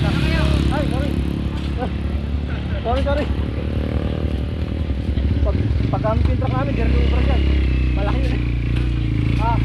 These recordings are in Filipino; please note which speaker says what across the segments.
Speaker 1: Ay, sorry. Sorry. Pag ang pintra namin, direct ubra dyan. Malaki yun eh. Ah.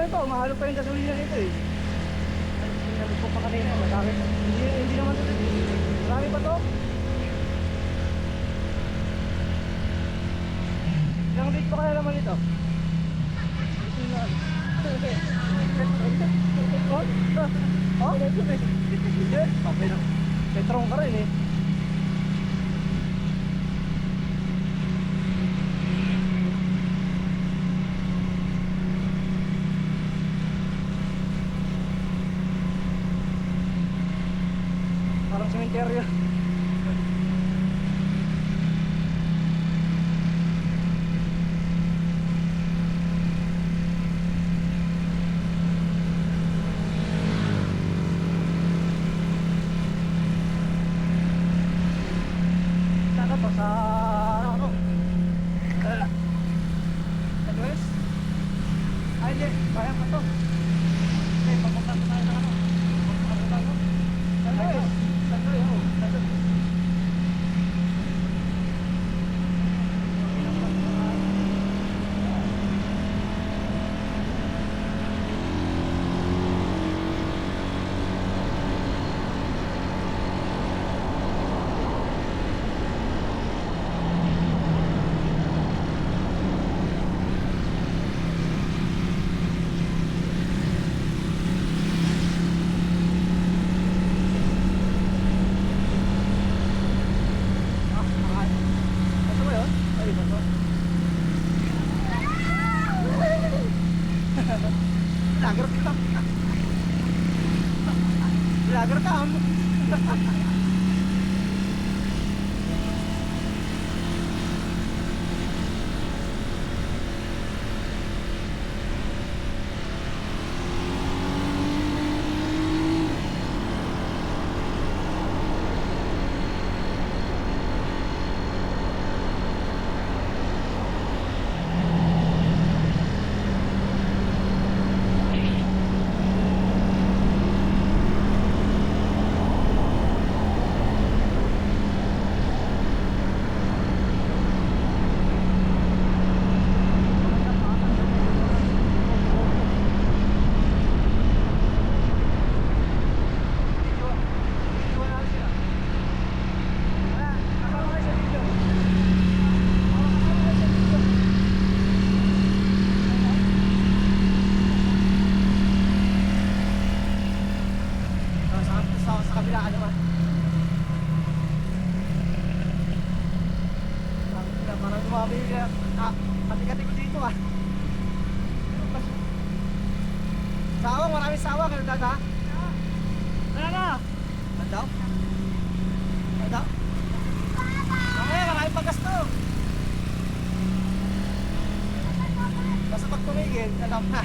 Speaker 1: Ito, mahalo pa yung gasolina nito eh. Nalipok pa kanina, madami. Hindi naman ito. Marami pa to. Ilang liit pa kaya naman ito? Oh? Petrong ka rin eh. Parang sementeryo. Saan to? Sa ano? Sa West? Ay hindi, kaya pa to. Okay, papunta tayo na ano. Papunta tayo. Sa West. Lager ka. Hati-hati ko dito ah. Sawang, maraming sawang. Ano dada? Ano na? Ano daw? Ano daw? Okay, maraming paggasto. Basta pag tumigil, alam na.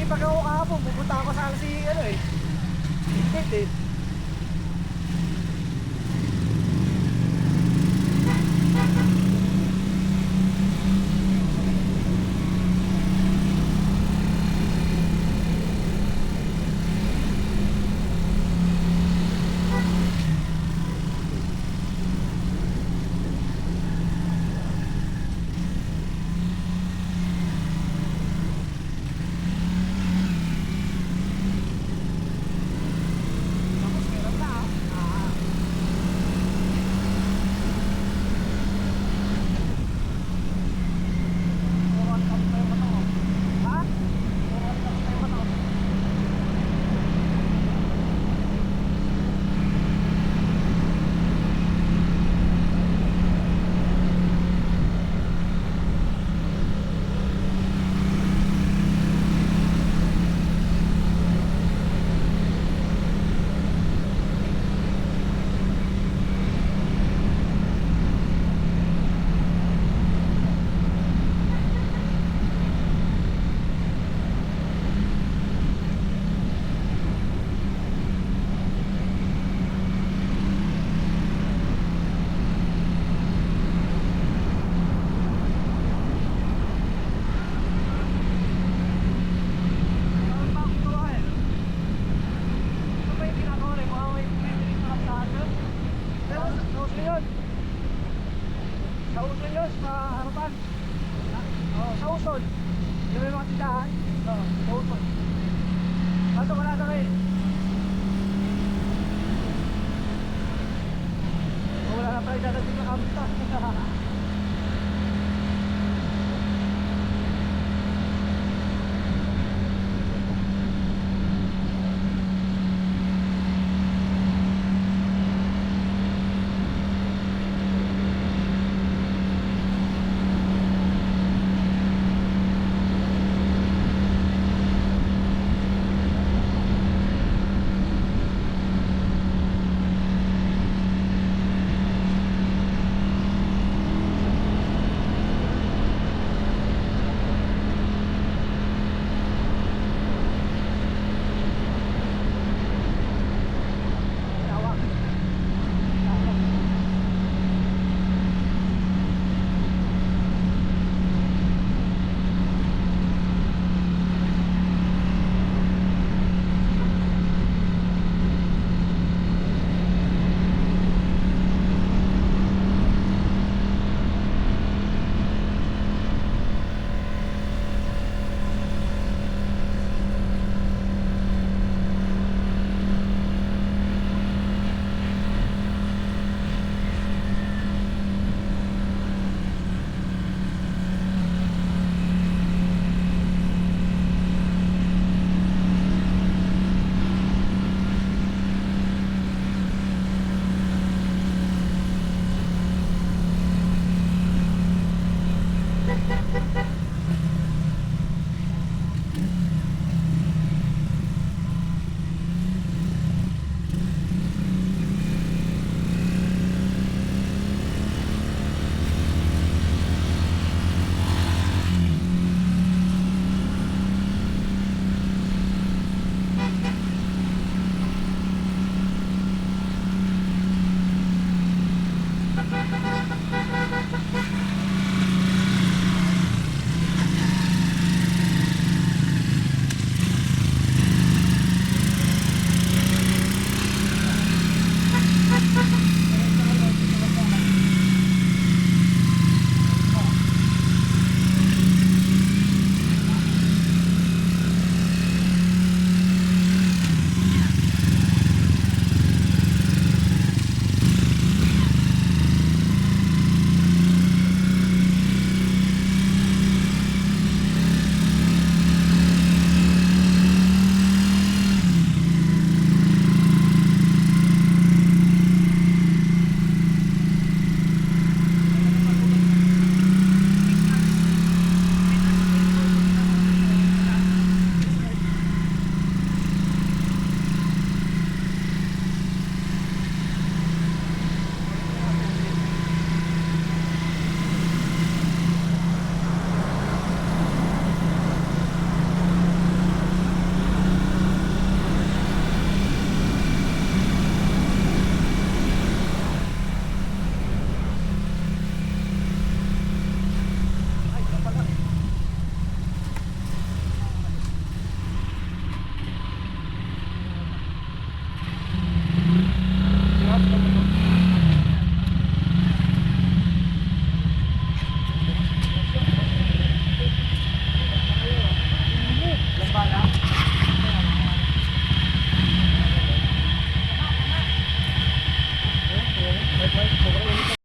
Speaker 1: nagsisipag ako kahapon, pupunta ako sa si ano eh. Hindi eh. Tapos meron na ah. Turuan ka tayo ba to? Ha? Turuan ka tayo ba to? Meron pa akong turuan. Ano ba yung ginagawa rin? Mga may pinipilis na kapsahan yun? Pero sa uso yun. Sa uso yun, sa harapan. Oo, sa uson. Yung may mga tindahan. Oo, sa uson. Kaso wala na kayo. Wala na pala dadating na kamita.